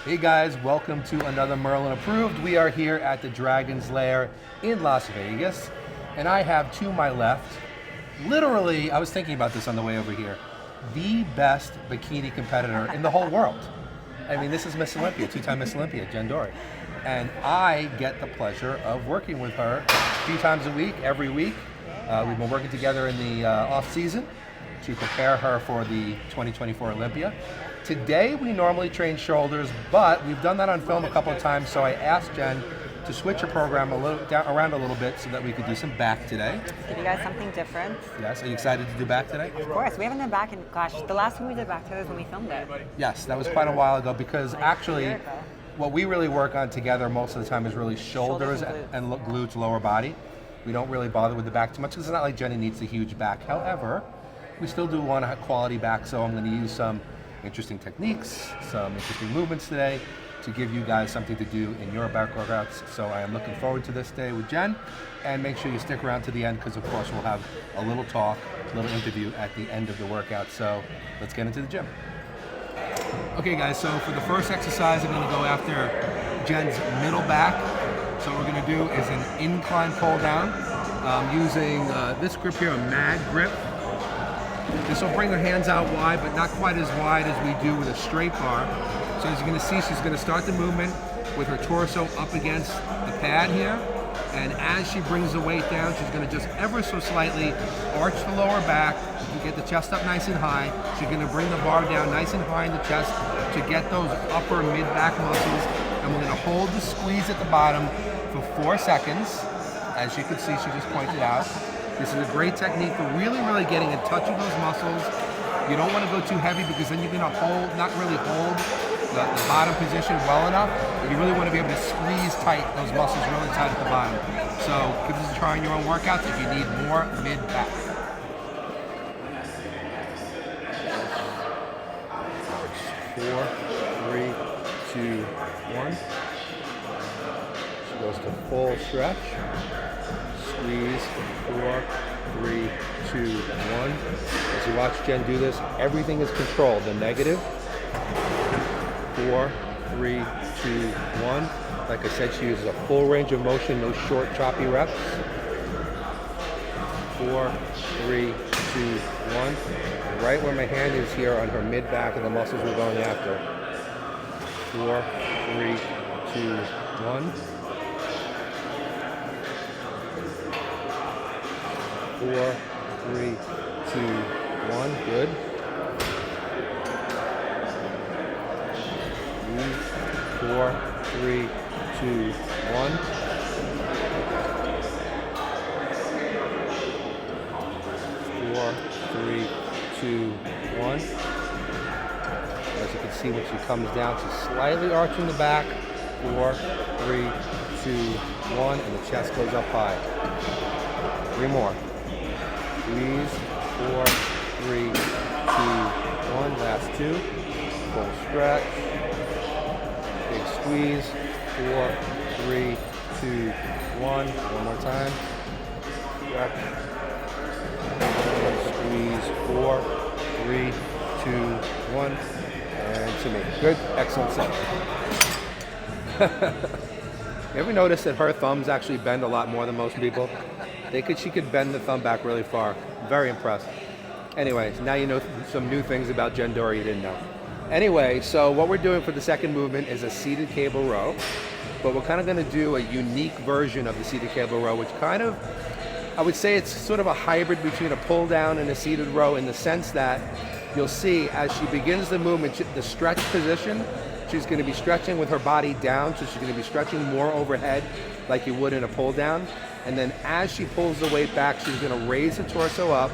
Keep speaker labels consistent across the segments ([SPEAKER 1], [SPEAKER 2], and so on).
[SPEAKER 1] Hey guys, welcome to another Merlin Approved. We are here at the Dragon's Lair in Las Vegas, and I have to my left, literally, I was thinking about this on the way over here, the best bikini competitor in the whole world. I mean, this is Miss Olympia, two-time Miss Olympia, Jenn Dorie. And I get the pleasure of working with her a few times a week, every week. We've been working together in the off-season to prepare her for the 2024 Olympia. Today we normally train shoulders, but we've done that on film a couple of times, so I asked Jenn to switch her program around a little bit so that we could do some back today.
[SPEAKER 2] Give you guys something different.
[SPEAKER 1] Yes, are you excited to do back today?
[SPEAKER 2] Of course, we haven't done back in, gosh, the last time we did back today was when we filmed it.
[SPEAKER 1] Yes, that was quite a while ago because actually what we really work on together most of the time is really shoulders and glutes, lower body. We don't really bother with the back too much because it's not like Jenny needs a huge back. However, we still do want a quality back, so I'm going to use some interesting techniques, some interesting movements today to give you guys something to do in your back workouts. So I am looking forward to this day with Jenn, and make sure you stick around to the end because of course we'll have a little talk, a little interview at the end of the workout. So let's get into the gym. Okay guys, so for the first exercise I'm going to go after Jenn's middle back. So what we're going to do is an incline pull down using this grip here, a mag grip. This will bring her hands out wide, but not quite as wide as we do with a straight bar. So as you're going to see, she's going to start the movement with her torso up against the pad here. And as she brings the weight down, she's going to just ever so slightly arch the lower back to get the chest up nice and high. She's going to bring the bar down nice and high in the chest to get those upper mid-back muscles. And we're going to hold the squeeze at the bottom for 4 seconds. As you can see, she just pointed out. This is a great technique for really getting in touch with those muscles. You don't want to go too heavy because then you're going to not really hold the bottom position well enough. But you really want to be able to squeeze tight those muscles really tight at the bottom. So give this a try in your own workouts if you need more mid-back. 4, 3, 2, 1. She goes to full stretch. Squeeze, 4, 3, 2, 1. As you watch Jenn do this, everything is controlled. The negative, 4, 3, 2, 1. Like I said, she uses a full range of motion, no short, choppy reps. 4, 3, 2, 1. Right where my hand is here on her mid-back and the muscles we're going after. 4, 3, 2, 1. 4, 3, 2, 1. Good. 4, 3, 2, 1. 4, 3, 2, 1. As you can see, when she comes down, she's slightly arching the back. 4, 3, 2, 1, and the chest goes up high. 3 more. Squeeze, 4, 3, 2, 1, last 2. Full stretch. Big squeeze, 4, 3, 2, 1. One more time. Stretch. Squeeze, 4, 3, 2, 1. And to me. Good, excellent set. You ever notice that her thumbs actually bend a lot more than most people? She could bend the thumb back really far. Very impressed. Anyways, now you know some new things about Jenn Dorie you didn't know. Anyway, so what we're doing for the second movement is a seated cable row, but we're kind of going to do a unique version of the seated cable row, which kind of, I would say it's sort of a hybrid between a pull down and a seated row in the sense that you'll see as she begins the movement, the stretch position, she's going to be stretching with her body down, so she's going to be stretching more overhead like you would in a pull down. And then as she pulls the weight back, she's going to raise the torso up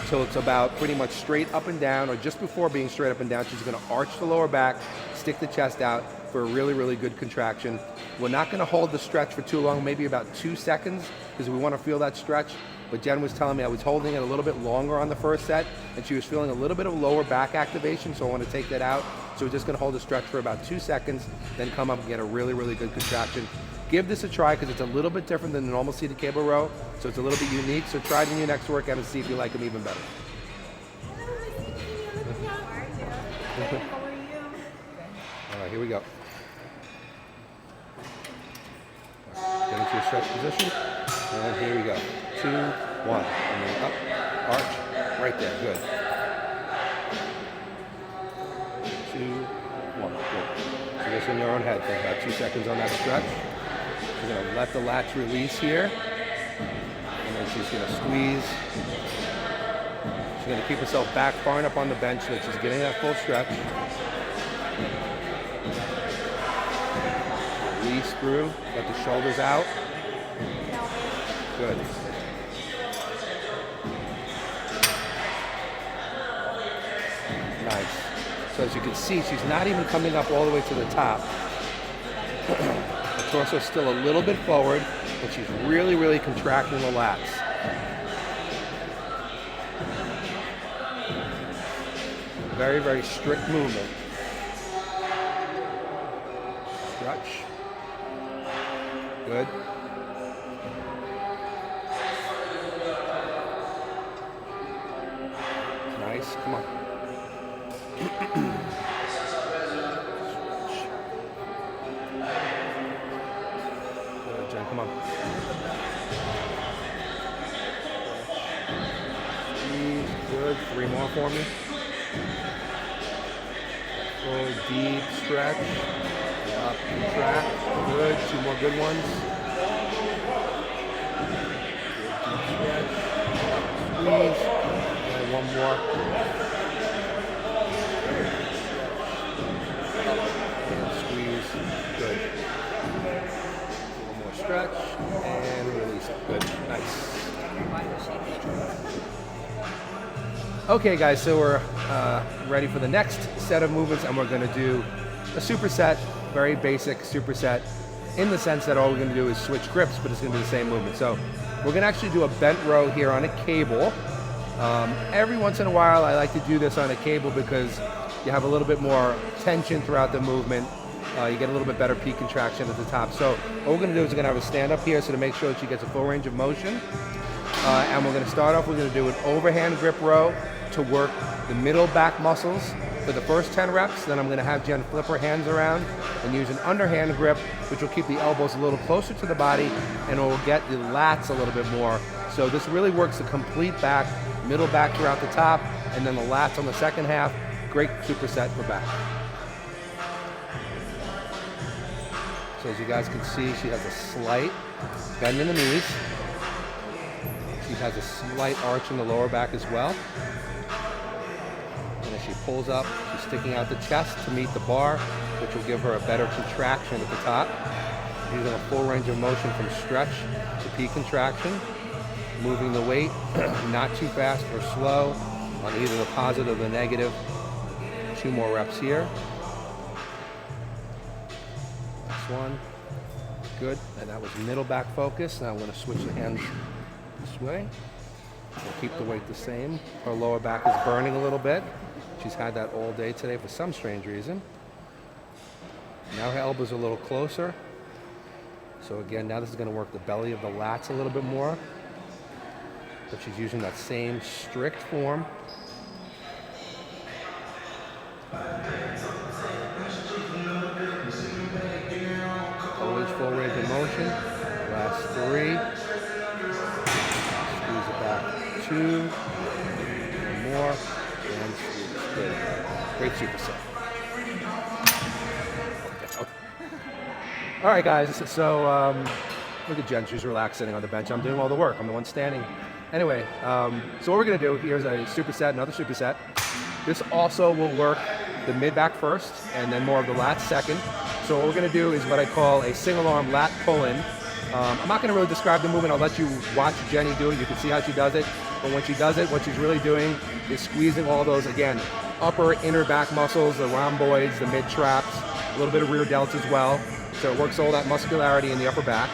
[SPEAKER 1] till it's about pretty much straight up and down, or just before being straight up and down. She's going to arch the lower back, stick the chest out for a really good contraction. We're not going to hold the stretch for too long, maybe about 2 seconds, because we want to feel that stretch. But Jenn was telling me I was holding it a little bit longer on the first set, and she was feeling a little bit of lower back activation, so I want to take that out. So we're just going to hold the stretch for about 2 seconds, then come up and get a really good contraction. Give this a try because it's a little bit different than the normal seated cable row, so it's a little bit unique. So try it in your next workout and see if you like them even better. All right, here we go. into your stretch position. And here we go. 2, 1. And then up, arch, right there. Good. 2, 1. Good. So just in your own head for about 2 seconds on that stretch. She's going to let the lats release here. And then she's going to squeeze. She's going to keep herself back far enough on the bench so that she's getting that full stretch. Release through. Let the shoulders out. Good. Nice. So as you can see, she's not even coming up all the way to the top. The torso is still a little bit forward, but she's really, really contracting the lats. Very, very strict movement. Stretch. Good. Nice. Come on. Good, Jen. Come on. Good. 3 more for me. Full deep stretch. Up, contract. Good. 2 more good ones. Good deep stretch. Up, squeeze. And 1 more. Up and squeeze. Good. 1 more stretch and release. Good. Nice. Okay, guys. So we're ready for the next set of movements, and we're going to do a superset. Very basic superset in the sense that all we're going to do is switch grips, but it's going to be the same movement. So we're going to actually do a bent row here on a cable. Every once in a while I like to do this on a cable because you have a little bit more tension throughout the movement. You get a little bit better peak contraction at the top. So what we're going to do is we're going to have a stand up here so to make sure that she gets a full range of motion. And we're going to start off, we're going to do an overhand grip row to work the middle back muscles for the first 10 reps. Then I'm going to have Jen flip her hands around and use an underhand grip, which will keep the elbows a little closer to the body and it will get the lats a little bit more. So this really works the complete back, middle back throughout the top, and then the lats on the second half. Great superset for back. So as you guys can see, she has a slight bend in the knees. She has a slight arch in the lower back as well. And as she pulls up, she's sticking out the chest to meet the bar, which will give her a better contraction at the top. Using a full range of motion from stretch to peak contraction. Moving the weight, not too fast or slow, on either the positive or the negative. 2 more reps here. Next one. Good. And that was middle back focus. Now I'm going to switch the hands this way. We'll keep the weight the same. Her lower back is burning a little bit. She's had that all day today for some strange reason. Now her elbows are a little closer. So again, now this is going to work the belly of the lats a little bit more. But she's using that same strict form. Always full range of motion. Last 3. Squeeze it back. 2. 1 more. And squeeze. Good. Great superset. All right, guys. So look at Jen. She's relaxed sitting on the bench. I'm doing all the work. I'm the one standing. Anyway, so what we're going to do, here's a superset, another superset. This also will work the mid-back first and then more of the lats second. So what we're going to do is what I call a single arm lat pull-in. I'm not going to really describe the movement. I'll let you watch Jenny do it. You can see how she does it. But when she does it, what she's really doing is squeezing all those, again, upper, inner back muscles, the rhomboids, the mid-traps, a little bit of rear delts as well. So it works all that muscularity in the upper back.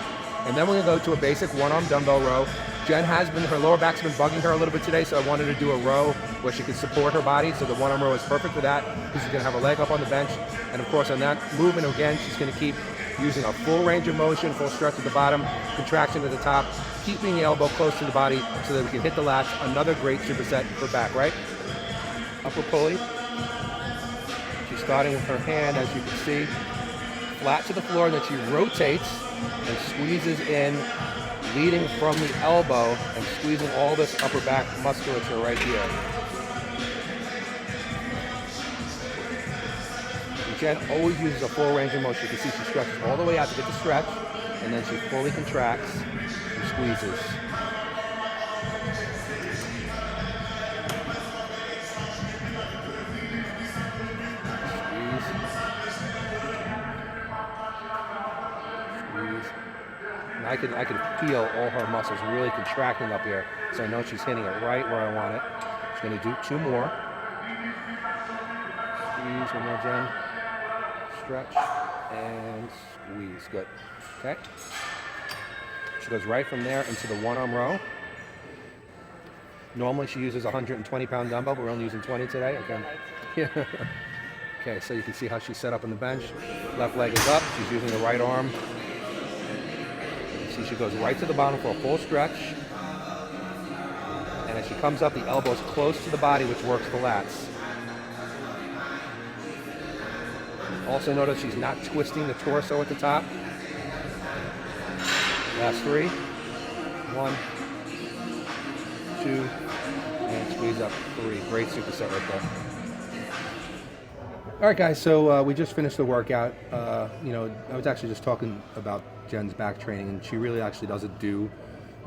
[SPEAKER 1] And then we're going to go to a basic one-arm dumbbell row. Jen her lower back's been bugging her a little bit today, so I wanted to do a row where she could support her body. So the one-arm row is perfect for that. She's going to have her leg up on the bench. And of course, on that movement, again, she's going to keep using a full range of motion, full stretch at the bottom, contraction at the top, keeping the elbow close to the body so that we can hit the lats. Another great superset for back, right? Upper pulley. She's starting with her hand, as you can see. flat to the floor, and then she rotates and squeezes in, leading from the elbow and squeezing all this upper back musculature right here. And Jenn always uses a full range of motion. You can see she stretches all the way out to get the stretch, and then she fully contracts and squeezes. I can feel all her muscles really contracting up here, so I know she's hitting it right where I want it. She's going to do 2 more. Squeeze, 1 more, Jenn. Stretch and squeeze. Good. Okay. She goes right from there into the 1-arm row. Normally she uses a 120-pound dumbbell, but we're only using 20 today. Okay. Yeah. Okay, so you can see how she's set up on the bench. Left leg is up. She's using the right arm. See, she goes right to the bottom for a full stretch. And as she comes up, the elbow's close to the body, which works the lats. Also notice she's not twisting the torso at the top. Last 3. 1, 2, and squeeze up 3. Great superset right there. All right, guys, so we just finished the workout. I was actually just talking about Jenn's back training, and she really actually doesn't do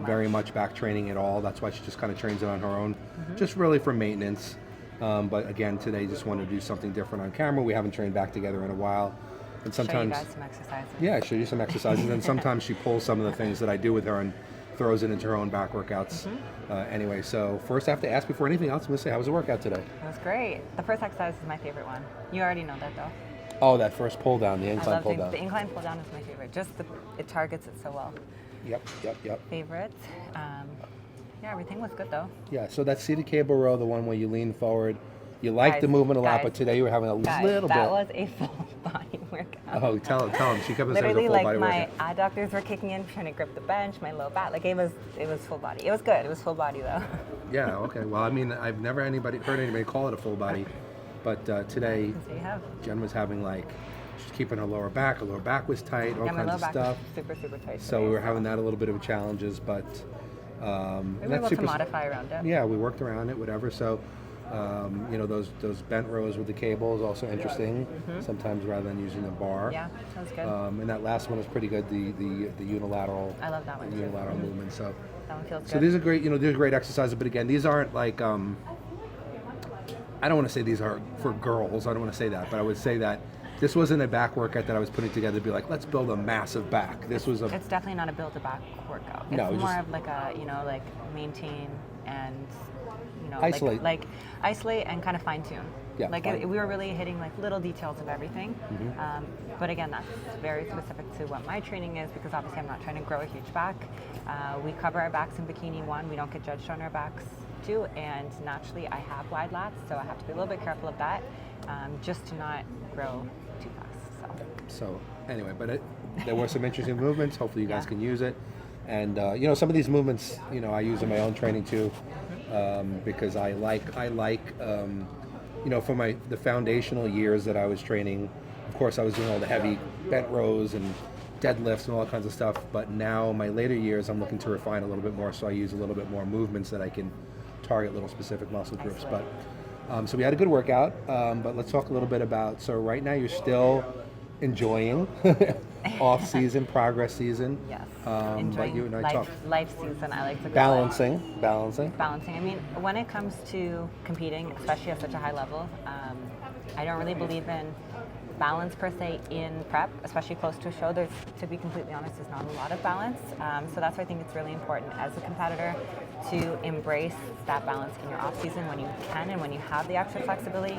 [SPEAKER 1] very much back training at all. That's why she just kind of trains it on her own, just really for maintenance. But again, today just wanted to do something different on camera. We haven't trained back together in a while. And sometimes,
[SPEAKER 2] show you guys some exercises.
[SPEAKER 1] Yeah, show you some exercises. And sometimes she pulls some of the things that I do with her and throws it into her own back workouts. Anyway, so first I have to ask before anything else, I'm going to say, how was the workout today?
[SPEAKER 2] It was great. The first exercise is my favorite one. You already know that though.
[SPEAKER 1] Oh, that first pull down, the incline pull down.
[SPEAKER 2] The incline pull down is my favorite. It targets it so well.
[SPEAKER 1] Yep.
[SPEAKER 2] Favorite. Yeah, everything was good though.
[SPEAKER 1] Yeah, so that seated cable row, the one where you lean forward, you like the movement a lot, but today you were having a little bit.
[SPEAKER 2] That was a full body workout.
[SPEAKER 1] Oh, tell him. She kept saying it was a full body workout.
[SPEAKER 2] Literally, my adductors were kicking in, trying to grip the bench, my low back. Like, it was full body. It was good. It was full body, though.
[SPEAKER 1] Yeah, okay. Well, I mean, I've never heard anybody call it a full body. But today, Jenn was having, she's keeping her lower back. Her lower back was tight, all kinds of stuff.
[SPEAKER 2] My lower back was super, super tight.
[SPEAKER 1] So we were having that a little bit of challenges, but...
[SPEAKER 2] we were able to modify around it.
[SPEAKER 1] Yeah, we worked around it, whatever. So... those bent rows with the cable is also interesting. Sometimes rather than using a bar.
[SPEAKER 2] Yeah, that was good.
[SPEAKER 1] And that last one was pretty good. The unilateral.
[SPEAKER 2] I love that one.
[SPEAKER 1] Unilateral movement. So
[SPEAKER 2] that one feels good.
[SPEAKER 1] So these are great. These are great exercises. But again, these aren't like. I don't want to say these are for girls. I don't want to say that. But I would say that this wasn't a back workout that I was putting together to be like, let's build a massive back. This was a.
[SPEAKER 2] It's definitely not a build a back workout. It's more of like a maintain and.
[SPEAKER 1] Isolate.
[SPEAKER 2] Like isolate and kind of fine tune.
[SPEAKER 1] Yeah,
[SPEAKER 2] we were really hitting little details of everything. But again, that's very specific to what my training is, because obviously I'm not trying to grow a huge back. We cover our backs in Bikini 1. We don't get judged on our backs 2. And naturally, I have wide lats, so I have to be a little bit careful of that, just to not grow too fast.
[SPEAKER 1] So anyway, but there were some interesting movements. Hopefully you guys can use it. And some of these movements, I use in my own training too. Because I like for the foundational years that I was training, of course I was doing all the heavy bent rows and deadlifts and all kinds of stuff, but now my later years I'm looking to refine a little bit more, so I use a little bit more movements that I can target little specific muscle groups. But so we had a good workout, but let's talk a little bit about, so right now you're still enjoying off-season, progress season.
[SPEAKER 2] Yes.
[SPEAKER 1] But you and I talk
[SPEAKER 2] life season. I like to
[SPEAKER 1] balancing.
[SPEAKER 2] I mean, when it comes to competing, especially at such a high level, I don't really believe in balance per se in prep, especially close to a show. There's, to be completely honest, there's not a lot of balance. So that's why I think it's really important as a competitor to embrace that balance in your off season when you can and when you have the extra flexibility.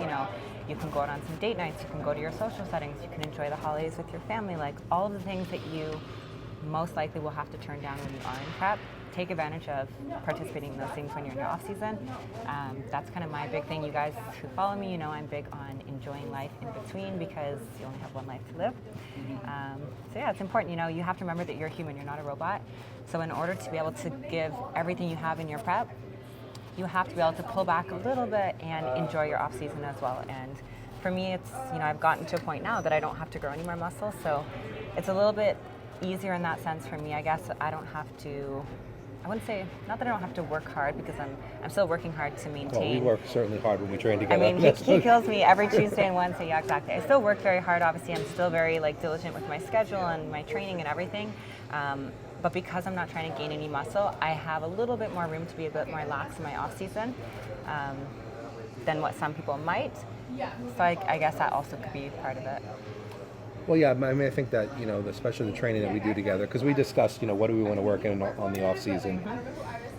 [SPEAKER 2] You can go out on some date nights, you can go to your social settings, you can enjoy the holidays with your family, all of the things that you most likely will have to turn down when you are in prep. Take advantage of participating in those things when you're in your off season. That's kind of my big thing. You guys who follow me, I'm big on enjoying life in between, because you only have one life to live. So yeah, it's important. You have to remember that you're human, you're not a robot. So in order to be able to give everything you have in your prep, you have to be able to pull back a little bit and enjoy your off season as well. And for me, it's, I've gotten to a point now that I don't have to grow any more muscle, so it's a little bit easier in that sense for me. I guess I don't have to, I wouldn't say, not that I don't have to work hard, because I'm still working hard to maintain.
[SPEAKER 1] Well, we work certainly hard when we train together.
[SPEAKER 2] I mean, he kills me every Tuesday and Wednesday. Yeah, exactly. I still work very hard. Obviously, I'm still very diligent with my schedule and my training and everything. But because I'm not trying to gain any muscle, I have a little bit more room to be a bit more lax in my off season than what some people might. So I guess that also could be part of it.
[SPEAKER 1] Well, yeah, I mean, I think that, especially the training that we do together, because we discussed, what do we want to work in on the off season.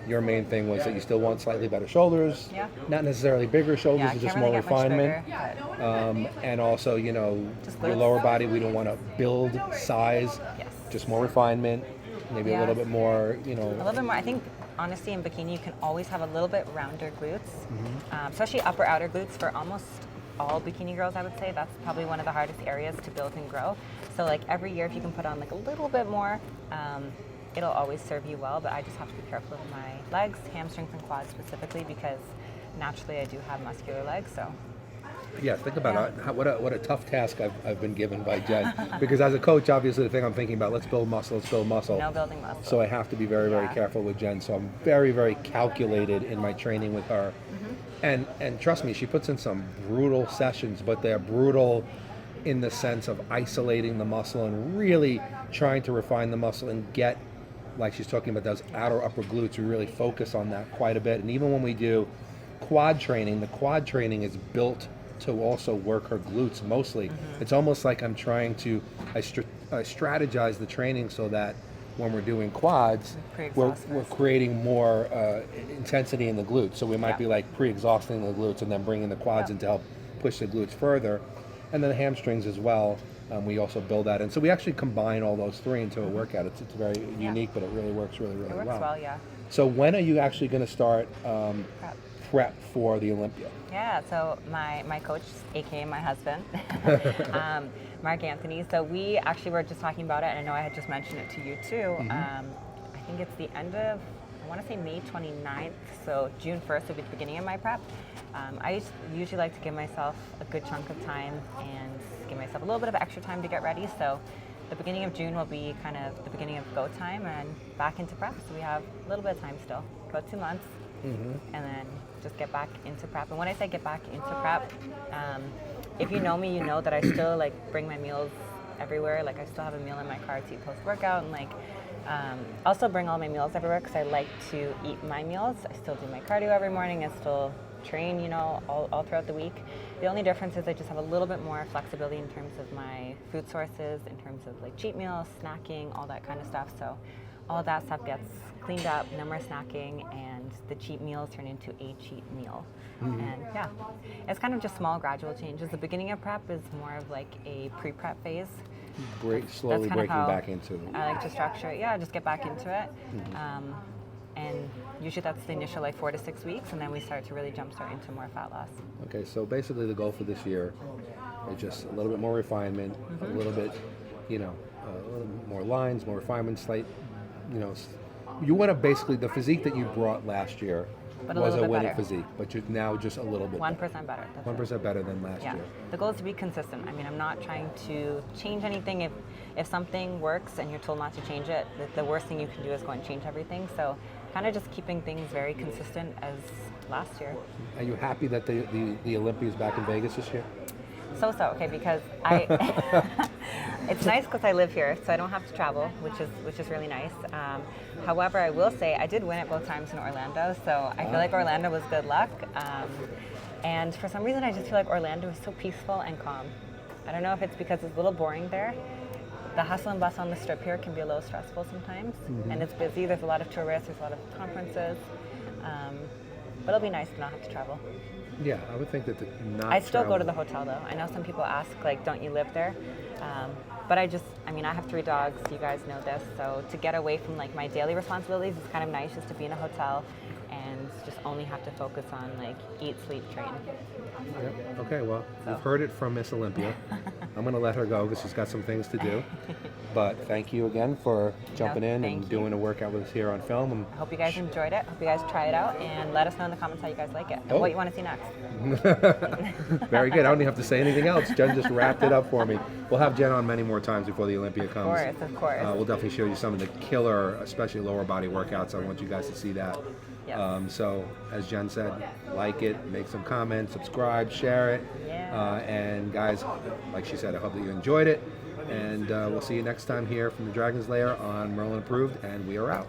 [SPEAKER 1] Your main thing was that you still want slightly better shoulders, not necessarily bigger shoulders, but just more refinement. And also, your lower body, we don't want to build size, just more refinement, maybe a little bit more, A
[SPEAKER 2] little bit more. I think, honestly, in bikini, you can always have a little bit rounder glutes, especially upper outer glutes for almost all bikini girls, I would say. That's probably one of the hardest areas to build and grow. So every year, if you can put on a little bit more, it'll always serve you well. But I just have to be careful with my legs, hamstrings, and quads specifically, because naturally I do have muscular legs. So
[SPEAKER 1] yeah, think about it. What a tough task I've been given by Jen. Because as a coach, obviously the thing I'm thinking about, let's build muscle.
[SPEAKER 2] No building muscle.
[SPEAKER 1] So I have to be very, very careful with Jen. So I'm very, very calculated in my training with her. And trust me, she puts in some brutal sessions, but they're brutal in the sense of isolating the muscle and really trying to refine the muscle and get, like she's talking about, those outer upper glutes. We really focus on that quite a bit. And even when we do quad training, the quad training is built to also work her glutes mostly. It's almost like I'm trying to, I strategize the training so that when we're doing quads, we're creating more intensity in the glutes. So we might be pre-exhausting the glutes and then bringing the quads in to help push the glutes further. And then the hamstrings as well. We also build that in. So we actually combine all those three into a workout. It's very unique, but it really works really, really well.
[SPEAKER 2] It works well, yeah.
[SPEAKER 1] So when are you actually going to start prep for the Olympia?
[SPEAKER 2] Yeah, so my coach, aka my husband, Mark Anthony, so we actually were just talking about it, and I know I had just mentioned it to you too. I think it's the end of, I want to say May 29th, so June 1st would be the beginning of my prep. I usually like to give myself a good chunk of time and give myself a little bit of extra time to get ready, so the beginning of June will be kind of the beginning of go time and back into prep, so we have a little bit of time still, about 2 months. And then just get back into prep. And when I say get back into prep, if you know me, you know that I still bring my meals everywhere. I still have a meal in my car to eat post-workout, and also bring all my meals everywhere because I like to eat my meals. I still do my cardio every morning. I still train, all throughout the week. The only difference is I just have a little bit more flexibility in terms of my food sources, in terms of cheat meals, snacking, all that kind of stuff. So all that stuff gets cleaned up, no more snacking, and the cheat meals turn into a cheat meal. And it's kind of just small gradual changes. The beginning of prep is more of a pre-prep phase.
[SPEAKER 1] Slowly breaking back into it.
[SPEAKER 2] I like to structure it. Yeah, just get back into it. And usually that's the initial 4 to 6 weeks, and then we start to really jumpstart into more fat loss.
[SPEAKER 1] Okay, so basically the goal for this year is just a little bit more refinement, a little bit, a little more lines, more refinement, slight, you want to basically, the physique that you brought last year was a winning physique, but you're now just a little bit
[SPEAKER 2] 1% better.
[SPEAKER 1] 1% better than last year.
[SPEAKER 2] The goal is to be consistent. I mean, I'm not trying to change anything. If something works and you're told not to change it, the worst thing you can do is go and change everything. So kind of just keeping things very consistent as last year.
[SPEAKER 1] Are you happy that the Olympia is back in Vegas this year?
[SPEAKER 2] Okay, because it's nice because I live here, so I don't have to travel, which is really nice. However, I will say I did win it both times in Orlando, so I feel like Orlando was good luck. And for some reason, I just feel like Orlando is so peaceful and calm. I don't know if it's because it's a little boring there. The hustle and bustle on the strip here can be a little stressful sometimes, and it's busy. There's a lot of tourists, there's a lot of conferences, but it'll be nice to not have to travel.
[SPEAKER 1] Yeah, I would think that
[SPEAKER 2] I still go to the hotel though. I know some people ask, don't you live there? But I have 3 dogs, you guys know this, so to get away from my daily responsibilities, it's kind of nice just to be in a hotel and just only have to focus on like eat, sleep, train.
[SPEAKER 1] Yep. Okay, well, you've heard it from Miss Olympia. I'm going to let her go because she's got some things to do. But thank you again for jumping in and doing a workout with us here on film. And
[SPEAKER 2] I hope you guys enjoyed it. Hope you guys try it out, and let us know in the comments how you guys like it and what you want to see next.
[SPEAKER 1] Very good. I don't even have to say anything else. Jen just wrapped it up for me. We'll have Jen on many more times before the Olympia comes.
[SPEAKER 2] Of course.
[SPEAKER 1] We'll definitely show you some of the killer, especially lower body workouts. I want you guys to see that.
[SPEAKER 2] Yes.
[SPEAKER 1] So, as Jen said, like it, make some comments, subscribe, share it.
[SPEAKER 2] Yeah.
[SPEAKER 1] And guys, like she said, I hope that you enjoyed it. And we'll see you next time here from the Dragon's Lair on Merlin Approved, and we are out.